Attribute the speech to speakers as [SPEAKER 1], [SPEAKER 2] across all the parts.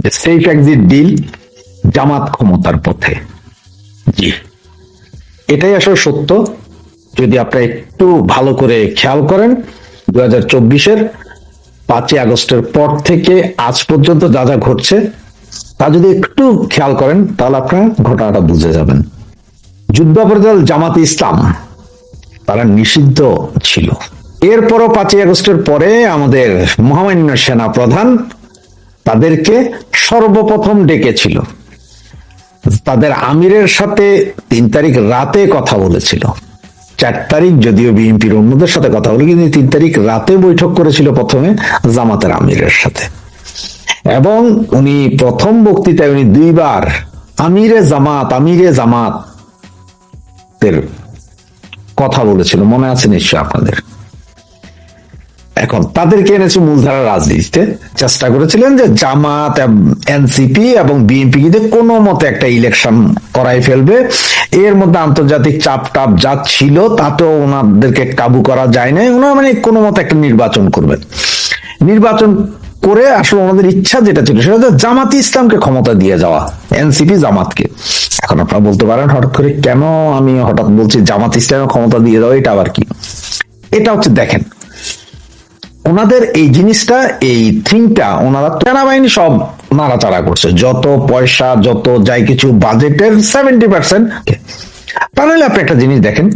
[SPEAKER 1] Safe exit deal, জামাত ক্ষমতার পথে। জি, এটাই আসলে সত্য। যদি আপনারা একটু ভালো করে খেয়াল করেন, 2024-এর 5ই আগস্টের পর থেকে আজ পর্যন্ত যা যা ঘটছে তা যদি একটু খেয়াল করেন তাহলে আপনারা ঘটনাটা বুঝে যাবেন। যুদ্ধাপরাধী জামাতে ইসলাম তারা নিষিদ্ধ ছিল। এরপরও 5ই আগস্টের পরে আমাদের মহামান্য সেনা প্রধান তাদেরকে সর্বপ্রথম ডেকেছিল, তাদের আমিরের সাথে 3 তারিখ রাতে কথা বলেছিল। 4 তারিখ যদিও বিএনপির অন্যদের সাথে কথা বলে, কিন্তু 3 তারিখ রাতে বৈঠক করেছিল প্রথমে জামাতের আমিরের সাথে। এবং উনি প্রথম বক্তৃতায় উনি 2 বার আমিরে জামাতের কথা বলেছিল, মনে আছে নিশ্চয় আপনাদের। এখন তাদেরকে এনেছে মূলধারা রাজনীতিতে, চেষ্টা করেছিলেন যে জামাত, এনসিপি এবং বিএনপি কিন্তু কোনো মতে একটা ইলেকশন করাই ফেলবে। এর মধ্যে আন্তর্জাতিক চাপ টাপ যা ছিল তাতেও ওনাদেরকে কাবু করা যায় না, ওনারা মানে কোনো মতে একটা নির্বাচন করবেন। নির্বাচন করে আসলে ওনাদের ইচ্ছা যেটা ছিল সেটা হচ্ছে জামাত ইসলামকে ক্ষমতা দিয়ে যাওয়া, এনসিপি জামাতকে। এখন আপনারা বলতে পারেন হঠাৎ করে কেন আমি হঠাৎ বলছি জামাত ইসলামের ক্ষমতা দিয়ে যাওয়া, এটা আবার কি? এটা হচ্ছে দেখেন, ওনাদের এই জিনিসটা, এই থিংটা ওনারা সেনাবাহিনী সব নাড়াচাড়া করছে, যত পয়সা যত যাই কিছু বাজেটের 70%। তাহলে আপনি একটা জিনিস দেখেন,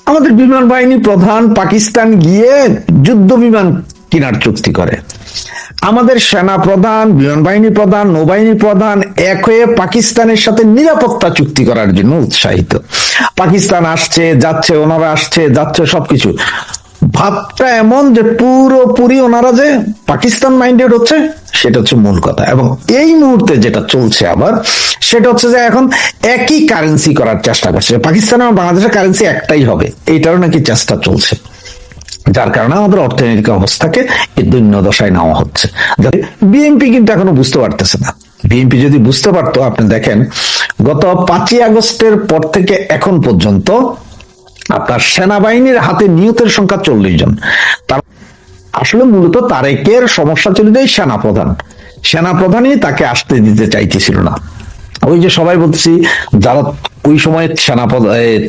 [SPEAKER 1] আমাদের বিমান বাহিনী প্রধান পাকিস্তান গিয়ে যুদ্ধ বিমান কেনার চুক্তি করে। আমাদের সেনা প্রধান, বিমান বাহিনী প্রধান, নৌবাহিনী প্রধান এক হয়ে পাকিস্তানের সাথে নিরাপত্তা চুক্তি করার জন্য উৎসাহিত। পাকিস্তান আসছে যাচ্ছে, ওনারা আসছে যাচ্ছে, সবকিছু ভাবটা এমন যে পুরোপুরি ওনারা যে পাকিস্তান মাইন্ডেড হচ্ছে, সেটা হচ্ছে মূল কথা। এবং এই মুহূর্তে যেটা চলছে আবার সেটা হচ্ছে যে এখন একই কারেন্সি করার চেষ্টা করছে, পাকিস্তান এবং বাংলাদেশের কারেন্সি একটাই হবে, এইটারও নাকি চেষ্টা চলছে। যার কারণে আমাদের অর্থনৈতিক অবস্থাকে এই দৈন্য দশায় নেওয়া হচ্ছে। বিএনপি কিন্তু এখনো বুঝতে পারতেছে না। বিএনপি যদি বুঝতে পারতো, আপনি দেখেন গত 5ই আগস্টের পর থেকে এখন পর্যন্ত আপনার সেনাবাহিনীর হাতে নিহতের সংখ্যা 40 জন। তার আসলে মূলত তারেকের সমস্যা ছিল যে সেনাপ্রধানই তাকে আসতে দিতে চাইতেছিল না। ওই যে সবাই বলছি যারা ওই সময়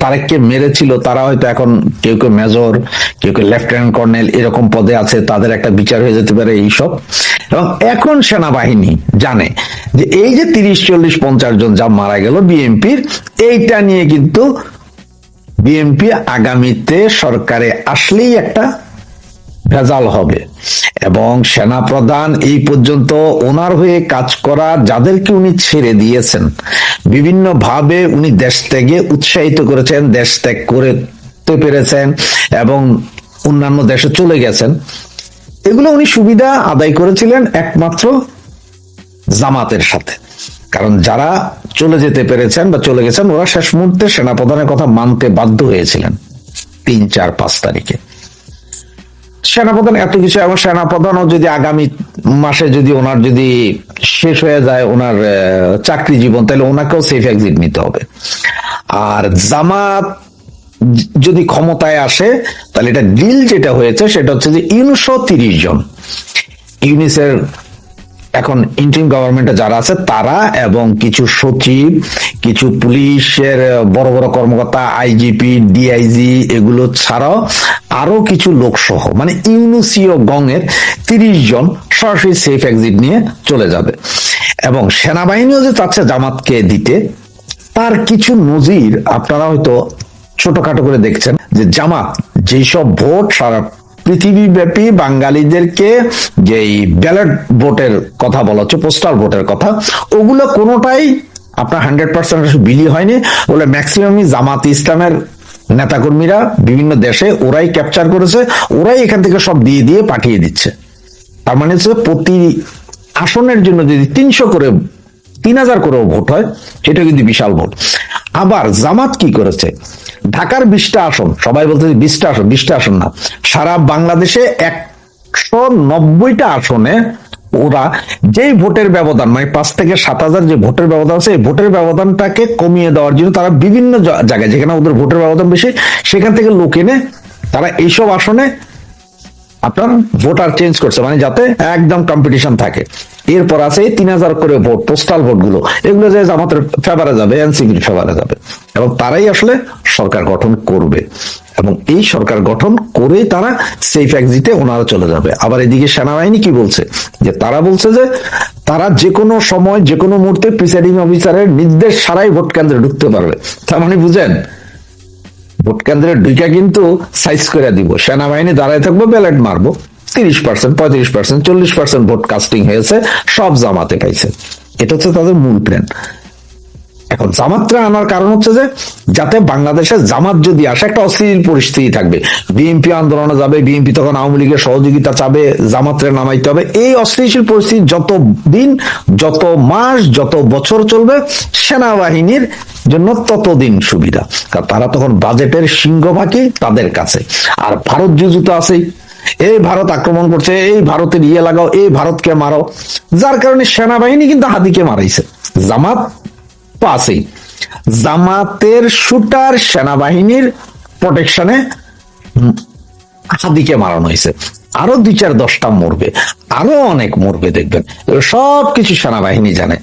[SPEAKER 1] তারেককে মেরেছিল তারা হয়তো এখন কেউ কেউ মেজর, কেউ কেউ লেফটেন্যান্ট কর্নেল এরকম পদে আছে, তাদের একটা বিচার হয়ে যেতে পারে এইসব। এবং এখন সেনাবাহিনী জানে যে এই যে 30, 40, 50 জন যা মারা গেল বিএনপির, এইটা নিয়ে কিন্তু বিএনপি আগামীতে সরকারে আসলেই একটা ভেজাল হবে। এবং সেনাপ্রধান এই পর্যন্ত ওনার হয়ে কাজ করা যাদেরকে উনি ছেড়ে দিয়েছেন, বিভিন্ন ভাবে উনি দেশ ত্যাগে উৎসাহিত করেছেন, দেশ ত্যাগ করতে পেরেছেন এবং অন্যান্য দেশে চলে গেছেন, এগুলো উনি সুবিধা আদায় করেছিলেন একমাত্র জামাতের সাথে। কারণ যারা চলে যেতে পেরেছেন বা চলে গেছেন, ওরা শেষ মুহূর্তে সেনাপ্রধানের কথা মানতে বাধ্য হয়েছিলেন 3, 4, 5 তারিখে। সেনাপ্রধান এত কিছু, এবং সেনাপ্রধানও যদি আগামী মাসে যদি ওনার যদি শেষ হয়ে যায় ওনার চাকরি জীবন, তাহলে ওনাকেও সেফ এক্সিট নিতে হবে। আর জামাত যদি ক্ষমতায় আসে, তাহলে এটা ডিল যেটা হয়েছে সেটা হচ্ছে যে 330 জন ইউনিসের এখন ইন্টারিম গভর্নমেন্টে যারা আছে তারা, এবং কিছু সচিব, কিছু পুলিশের বড় বড় কর্মকর্তা, আইজিপি, ডিআইজি, এগুলো ছাড়াও আরো কিছু লোক সহ মানে ইউনুসীয় গঙের 30 জন সরাসরি সেফ এক্সিট নিয়ে চলে যাবে। এবং সেনাবাহিনীও যে চাচ্ছে জামাতকে দিতে, তার কিছু নজির আপনারা হয়তো ছোটখাটো করে দেখছেন যে জামাত যেসব ভোট সারা পৃথিবীব্যাপী বাঙালিদেরকে যেই ব্যালট ভোটের কথা বলা হচ্ছে, পোস্টাল ভোটের কথা, ওগুলো কোনোটাই আপনার 100% বিলি হয়নি। বলে ম্যাক্সিমামই জামাত ইসলামের নেতাকর্মীরা বিভিন্ন দেশে ওরাই ক্যাপচার করেছে, ওরাই এখান থেকে সব দিয়ে দিয়ে পাঠিয়ে দিচ্ছে। তার মানে হচ্ছে প্রতি আসনের জন্য যদি 300 করে 3000 করেও ভোট হয়, সেটা কিন্তু বিশাল ভোট। আবার জামাত কি করেছে, ঢাকার 20টা আসন, সবাই বলতে 20টা আসন, 20টা আসন না, সারা বাংলাদেশে 190টা আসনে ওরা যেই ভোটের ব্যবধান মানে 5 থেকে 7,000 যে ভোটের ব্যবধান আছে, এই ভোটের ব্যবধানটাকে কমিয়ে দেওয়ার জন্য তারা বিভিন্ন জায়গায় যেখানে ওদের ভোটের ব্যবধান বেশি সেখান থেকে লোক এনে তারা এইসব আসনে আপনার ভোটার চেঞ্জ করছে, মানে যাতে একদম কম্পিটিশন থাকে। এরপর আছে 3,000 করে ভোট, পোস্টাল ভোট গুলো, এগুলো যে জামাতের ফেভারে যাবে, এনসিপির ফেভারে যাবে, এবং তারাই আসলে সরকার গঠন করবে, এবং এই সরকার গঠন করেই তারা সেফ এক্সিটে ওনারা চলে যাবে। আবার এদিকে সেনাবাহিনী কি বলছে, যে তারা বলছে যে তারা যে কোনো সময় যে কোনো মুহূর্তে প্রিসাইডিং অফিসারের নির্দেশ ছাড়াই ভোট কেন্দ্রে ঢুকতে পারবে। তার মানে বুঝেন, ভোট কেন্দ্রে ঢুকা কিন্তু সাইজ করে দিব, সেনাবাহিনী দাঁড়ায় থাকবো, ব্যালট মারবো, 30%, 35%, 40% ভোট কাস্টিং হয়েছে, সব জামাতে পাইছে। এটা হচ্ছে তাদের মূল প্ল্যান। এখন জামাতরা আনার কারণ হচ্ছে যে যাতে বাংলাদেশে জামাত যদি আসে একটা অস্থির পরিস্থিতি থাকবে, বিএনপি আন্দোলনে যাবে, বিএনপি তখন আওয়ামী লীগের সহযোগিতা চাবে, জামাতরে নামাইতে হবে। এই অস্থিতিশীল পরিস্থিতি যত দিন, যত মাস, যত বছর চলবে, সেনাবাহিনীর জন্য ততদিন সুবিধা, কারণ তারা তখন বাজেটের সিংহভাগই তাদের কাছে। আর ভারত যুদ্ধ আছেই, এই ভারত আক্রমণ করছে, এই ভারতের ইয়ে লাগাও, এই ভারতকে মারো, যার কারণে সেনাবাহিনী কিন্তু হাদিকে মারাইছে। জামাত আছেই, জামাতের শুটার সেনাবাহিনীর প্রোটেকশনে হাদিকে মারানো হয়েছে। আরো 2-4-10টা মরবে, আরো অনেক মরবে, দেখবেন সবকিছু সেনাবাহিনী জানে।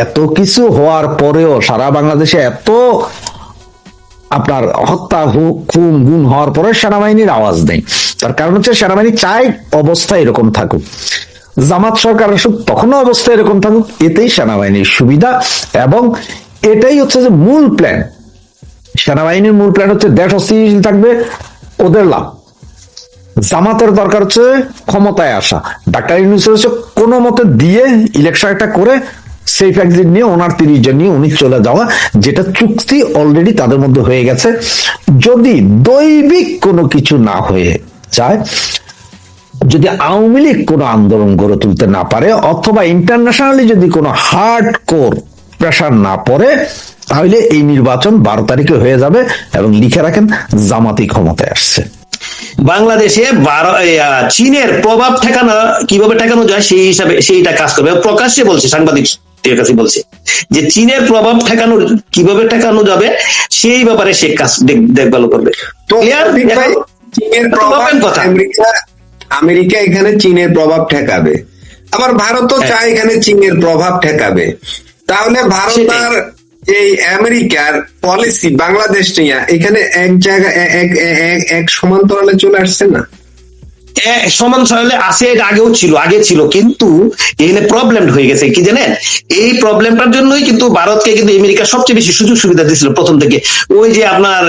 [SPEAKER 1] এত কিছু হওয়ার পরেও সারা বাংলাদেশে এত আপনার হত্যা, খুন, গুম হওয়ার পরে সেনাবাহিনীর আওয়াজ নেই। তার কারণ হচ্ছে সেনাবাহিনী চায় অবস্থা এরকম থাকুক, জামাত সরকার আসুক তখনও অবস্থা এরকম থাকুক, এতেই সেনাবাহিনীর সুবিধা। এবং এটাই হচ্ছে যে মূল প্ল্যান, সেনাবাহিনীর মূল প্ল্যান হচ্ছে দেশ অস্থিতিশীল থাকবে, ওদের লাভ। জামাতের দরকার হচ্ছে ক্ষমতায় আসা, ডাক্তার ইউনূস হচ্ছে কোনো মতে দিয়ে ইলেকশন একটা করে সেফ এক্সিট নিয়ে ওনার 30 জন নিয়ে উনি চলে যাওয়া, যেটা চুক্তি অলরেডি তাদের মধ্যে হয়ে গেছে। যদি দৈবিক কোনো কিছু না হয়ে যায়, যদি আওয়ামী লীগ কোনো আন্দোলন গড়ে তুলতে না পারে, অথবা ইন্টারন্যাশনালি যদি কোনো হার্ড কোর প্রেশার না পড়ে, তাহলে এই নির্বাচন 12 তারিখে হয়ে যাবে। এবং লিখে রাখেন, জামাতি ক্ষমতায় আসছে।
[SPEAKER 2] বাংলাদেশে চীনের প্রভাব ঠেকানো, কিভাবে ঠেকানো যায় সেই হিসাবে সেইটা কাজ করবে। প্রকাশ্যে বলছে, সাংবাদিক কাছে বলছে যে চীনের প্রভাব ঠেকানো, কিভাবে ঠেকানো যাবে সেই ব্যাপারে সে কাজ দেখভাল করবে।
[SPEAKER 3] তো চীনের প্রভাব, আমেরিকা এখানে চীনের প্রভাব ঠেকাবে, আবার ভারতও চায় এখানে চীনের প্রভাব ঠেকাবে। তাহলে ভারত আর এই আমেরিকার পলিসি বাংলাদেশ নিয়ে এখানে এক জায়গায় এক সমান্তরালে চলে আসছে না?
[SPEAKER 2] সমান্তরালে আছে, আগে ছিল, কিন্তু এখানে প্রবলেম হয়ে গেছে কি জানেন, এই প্রবলেমটার জন্যই কিন্তু ভারতকে কিন্তু আমেরিকা সবচেয়ে বেশি সুযোগ সুবিধা দিয়েছিল প্রথম থেকে। ওই যে আপনার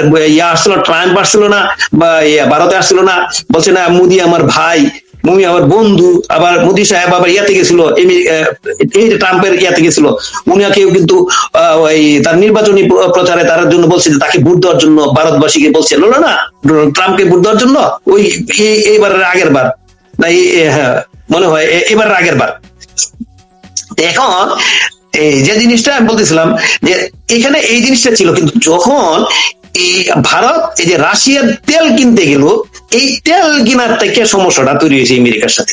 [SPEAKER 2] আসছিল, ট্রাম্প আসছিল না, বা ভারতে আসছিল না, বলছে না মোদি আমার ভাই, মোদি আমার বন্ধু, আবার মোদি সাহেব আবার ইয়াতে গেছিল, এই যে ট্রাম্পের ইয়াতে গেছিল, উনিকেও কিন্তু ওই তার নির্বাচনী প্রচারে তার জন্য বলছে যে তাকে ভোট দেওয়ার জন্য ভারতবাসীকে বলছে, না ট্রাম্পকে ভোট দেওয়ার জন্য, ওই এইবারের আগের বার না, হ্যাঁ মনে হয় এবারের আগের বার। এখন এই যে জিনিসটা আমি বলতেছিলাম যে এখানে এই জিনিসটা ছিল, কিন্তু যখন এই ভারত এই যে রাশিয়ার তেল কিনতে গেল, এই তেল কেনার থেকে সমস্যাটা তৈরি হয়েছে আমেরিকার সাথে।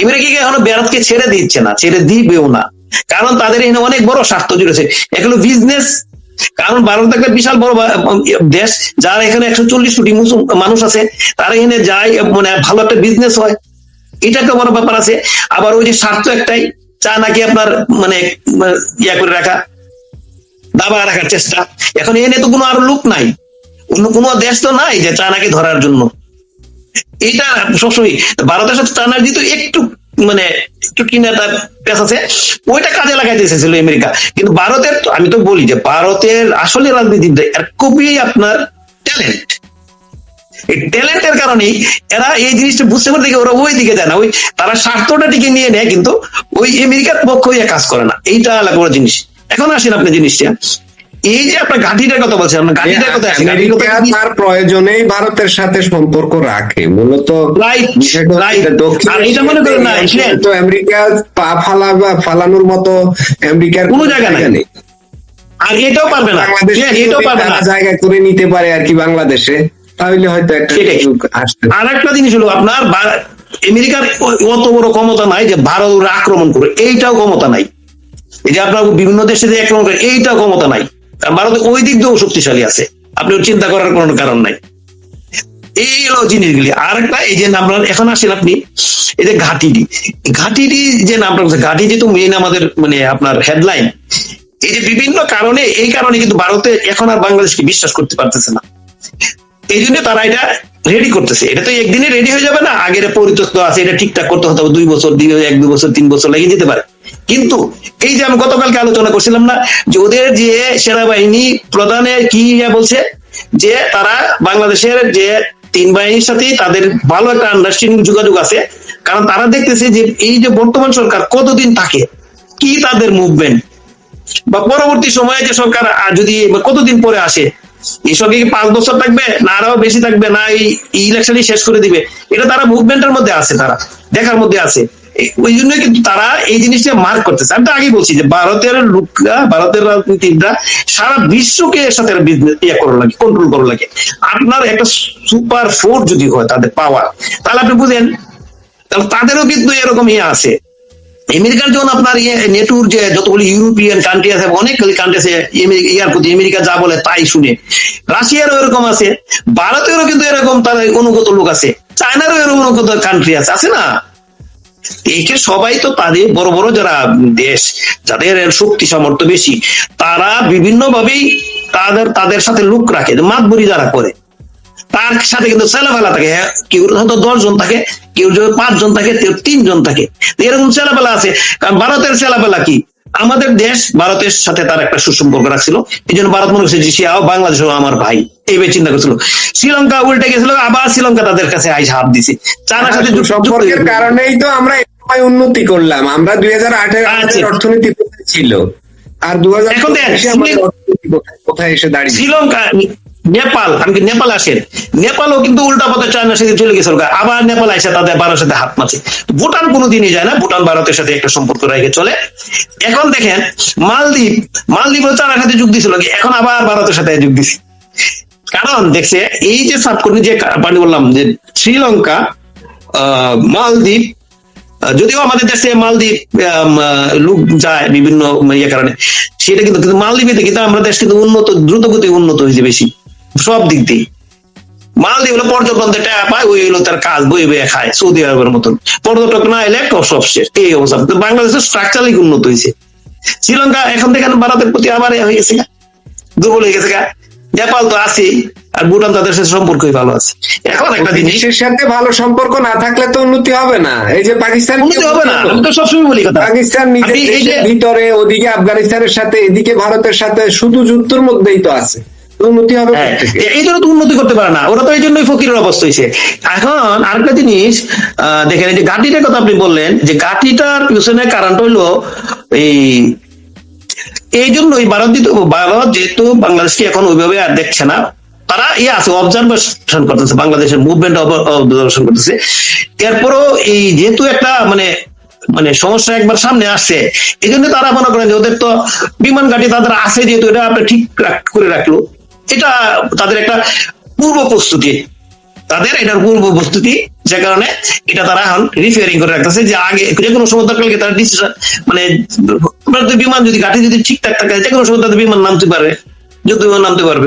[SPEAKER 2] আমেরিকাকে এখনো ভারতকে ছেড়ে দিচ্ছে না, ছেড়ে দিবেও না, কারণ তাদের এখানে অনেক বড় স্বার্থ জুড়েছে। এগুলো বিজনেস, কারণ ভারত একটা বিশাল বড় দেশ, যার এখানে 140 কোটি মানুষ আছে, তার এখানে যায় মানে ভালো একটা বিজনেস হয়, এটা একটা বড় ব্যাপার আছে। আবার ওই যে স্বার্থ একটাই, চা নাকি আপনার মানে ইয়া করে রাখা, দাবা রাখার চেষ্টা। এখন এনে তো কোনো আর লোক নাই, অন্য কোনো দেশ তো নাই যে চায়নাকে ধরার জন্য। এটা সবসময় ভারতের সাথে চায়নার যেহেতু একটু মানে একটু কিনাটা পেশ আছে, ওইটা কাজে লাগাইতে এসেছিল আমেরিকা। কিন্তু ভারতের, আমি তো বলি যে ভারতের আসলে রাজনীতিটা খুবই আপনার ট্যালেন্ট, এই ট্যালেন্টের কারণেই এরা এই জিনিসটা বুঝতে পারে, ওরা ওই দিকে যায় না, ওই তারা স্বার্থটা টিকে নিয়ে নেয়, কিন্তু ওই আমেরিকার পক্ষ হয়ে কাজ করে না। এইটা আলাদা বড় জিনিস। এখন আসেন আপনি জিনিসটা, এই যে আপনার ঘাঁটিটার কথা বলছেন, আপনার ঘাঁটিটার কথা আসেন,
[SPEAKER 3] তার প্রয়োজনেই ভারতের সাথে সম্পর্ক রাখে মূলত।
[SPEAKER 2] আর এটা মনে করেন না,
[SPEAKER 3] তো আমেরিকা পা ফালানোর মতো আমেরিকার
[SPEAKER 2] কোনো জায়গা নেই, আর এটাও পারবে না, এটাও পারবে না
[SPEAKER 3] জায়গা করে নিতে পারে আর কি বাংলাদেশে, তাহলে হয়তো একটা আসবে।
[SPEAKER 2] আর একটা জিনিস হলো আপনার আমেরিকার অত বড় ক্ষমতা নাই যে ভারত আক্রমণ করে, এইটাও ক্ষমতা নাই। এই যে আপনার বিভিন্ন দেশে যে আক্রমণ করে, এইটাও ক্ষমতা নাই। ভারত ওই দিক দিয়েও শক্তিশালী আছে, আপনি চিন্তা করার কোনো কারণ নাই। এই হলো জিনিসগুলি। আর একটা এই যে নামটা এখন আসেন আপনি, এই যে ঘাটিটি যে নামটা বলছে, ঘাটি যেহেতু মেইন আমাদের মানে আপনার হেডলাইন, এই যে বিভিন্ন কারণে, এই কারণে কিন্তু ভারতে এখন আর বাংলাদেশকে বিশ্বাস করতে পারতেছে না। এই জন্য তারা এটা রেডি করতেছে। এটা তো একদিনে রেডি হয়ে যাবে না, আগের পরিতস্ত আছে, এটা ঠিকঠাক করতে হতে হবে 2 বছর, 1-2 বছর 3 বছর লেগে যেতে পারে। কিন্তু এই যে আমি গতকালকে আলোচনা করছিলাম না, যে ওদের যে সেনাবাহিনী প্রধানে কি বলছে, যে তারা বাংলাদেশের যে 3 বাহিনীর সাথেই তাদের ভালো একটা আন্ডারস্ট্যান্ডিং যোগাযোগ আছে, কারণ তারা দেখতেছে যে এই যে বর্তমান সরকার কতদিন থাকে, কি তাদের মুভমেন্ট, বা পরবর্তী সময়ে যে সরকার যদি কতদিন পরে আসে, এই সরকার কি 5 বছর থাকবে না আরো বেশি থাকবে, না এই ইলেকশনই শেষ করে দিবে, এটা তারা মুভমেন্টের মধ্যে আছে, তারা দেখার মধ্যে আছে। ওই জন্য কিন্তু তারা এই জিনিসটা মার্ক করতেছে। আমি তো আগে বলছি যে ভারতের লোকরা, ভারতের রাজনীতিকরা সারা বিশ্বকে এর সাথে কন্ট্রোল করা লাগে। আপনার একটা সুপার ফোর্স যদি হয় তাদের পাওয়ার, তাহলে আপনি বুঝেন তাদেরও কিন্তু এরকম আছে। আমেরিকার যখন আপনার নেটুর যে যতগুলি ইউরোপিয়ান কান্ট্রি আছে, অনেকগুলি কান্ট্রি আছে ইয়ার প্রতি আমেরিকা যা বলে তাই শুনে, রাশিয়ারও এরকম আছে, ভারতেরও কিন্তু এরকম তার অনুগত লোক আছে, চায়নারও এরকম অনুগত কান্ট্রি আছে না? এইটা সবাই তো তাদের বড় বড় যারা দেশ, যাদের শক্তি সামর্থ্য বেশি, তারা বিভিন্ন ভাবেই তাদের সাথে লোক রাখে, মাতবরি যারা করে, তার সাথে কিন্তু ছেলেবেলা থাকে, কেউ হয়তো 10 জন থাকে, কেউ 5 জন থাকে, কেউ 3 জন থাকে, এরকম ছেলেবেলা আছে। কারণ ভারতের ছেলেবেলা কি, আমাদের দেশ ভারতের সাথে তার একটা সুসম্পর্ক রাখছিল, এই জন্য ভারত মনে করছে যে বাংলাদেশ আমার ভাই, এইভাবে চিন্তা করছিল। শ্রীলঙ্কা উল্টে গেছিল, আবার শ্রীলঙ্কা তাদের কাছে আইস হাত দিছে, চায়নার সাথে
[SPEAKER 3] সম্পর্কের কারণেই তো আমরা উন্নতি করলাম। আমরা 2018 অর্থনীতি ছিল, আর 2000 কোথায় এসে দাঁড়িয়ে
[SPEAKER 2] শ্রীলঙ্কা, নেপাল, আমি নেপাল আসেন, নেপালও কিন্তু উল্টা পথে চায়নার সাথে চলে গেছিল, আবার নেপাল এসে তাদের ভারতের সাথে হাত মাছে। ভুটান কোনোদিনই যায় না, ভুটান ভারতের সাথে একটা সম্পর্ক রেখে চলে। এখন দেখেন মালদ্বীপও চায়নার সাথে যোগ দিছিল, এখন আবার ভারতের সাথে যোগ দিছে। কারণ দেখছে এই যে সাবকর্মী যে পানি বললাম যে শ্রীলঙ্কা, মালদ্বীপ, যদিও আমাদের দেশে মালদ্বীপ লোক যায় বিভিন্ন কারণে, সেটা কিন্তু মালদ্বীপে কিন্তু আমরা দেশ কিন্তু উন্নত, দ্রুতগতি উন্নত হয়েছে বেশি সব দিক দিয়ে। মালদ্বীপ হলো পর্যটকদের টাকা পায়, ওই হলো তার কাজ, বয়ে বয়ে খায়, সৌদি আরবের মতন। পর্যটক না এলে সব শেষ, এই অবস্থা। বাংলাদেশের স্ট্রাকচারালি উন্নত হয়েছে। শ্রীলঙ্কা এখন থেকে ভারতের প্রতি আবার হয়ে গেছে, দুর্বল হয়ে গেছে। নেপাল তো আছেই, আর ভুটান তাদের সাথে সম্পর্কই ভালো আছে। এখন একটা
[SPEAKER 3] জিনিসের সাথে ভালো সম্পর্ক না থাকলে তো উন্নতি হবে না। এই যে পাকিস্তান
[SPEAKER 2] হবে না, আমি তো সবসময় বলি কথা,
[SPEAKER 3] পাকিস্তান নিজের দেশের ভিতরে, ওদিকে আফগানিস্তানের সাথে, এদিকে ভারতের সাথে শুধু যুদ্ধের মধ্যেই তো আছে, উন্নতি হবে।
[SPEAKER 2] এই জন্য তো উন্নতি করতে পারে না ওরা, তো এই জন্যই ফকিরের অবস্থা হয়েছে। এখন আরেকটা জিনিস দেখেন, এই যে ঘাটিটার কথা আপনি বললেন, যে ঘাটিটার পিছনের কারণটা হইলো এই জন্যই ভারত যেহেতু বাংলাদেশকে এখন ওইভাবে আর দেখছে না, তারা আছে অবজারভেশন করতেছে, বাংলাদেশের মুভমেন্ট অবজারভেশন করতেছে। এরপরও এই যেহেতু একটা মানে সমস্যা একবার সামনে আসছে, এই জন্য তারা মনে করেন যে ওদের তো বিমান ঘাঁটি তাদের আছে, যেহেতু এটা আপনি ঠিক করে রাখলো, এটা তাদের একটা পূর্ব প্রস্তুতি, তাদের এটার পূর্ব প্রস্তুতি, যে কারণে এটা তারা এখন রিপেয়ারিং করে রাখতেছে, যে আগে যে কোনো সময় দরকার তারা ডিসিশন, মানে বিমান যদি ঘাঁটি যদি ঠিকঠাক থাকে, যে কোনো সময় তাদের বিমান নামতে পারে, যুদ্ধ বিমান নামতে পারবে।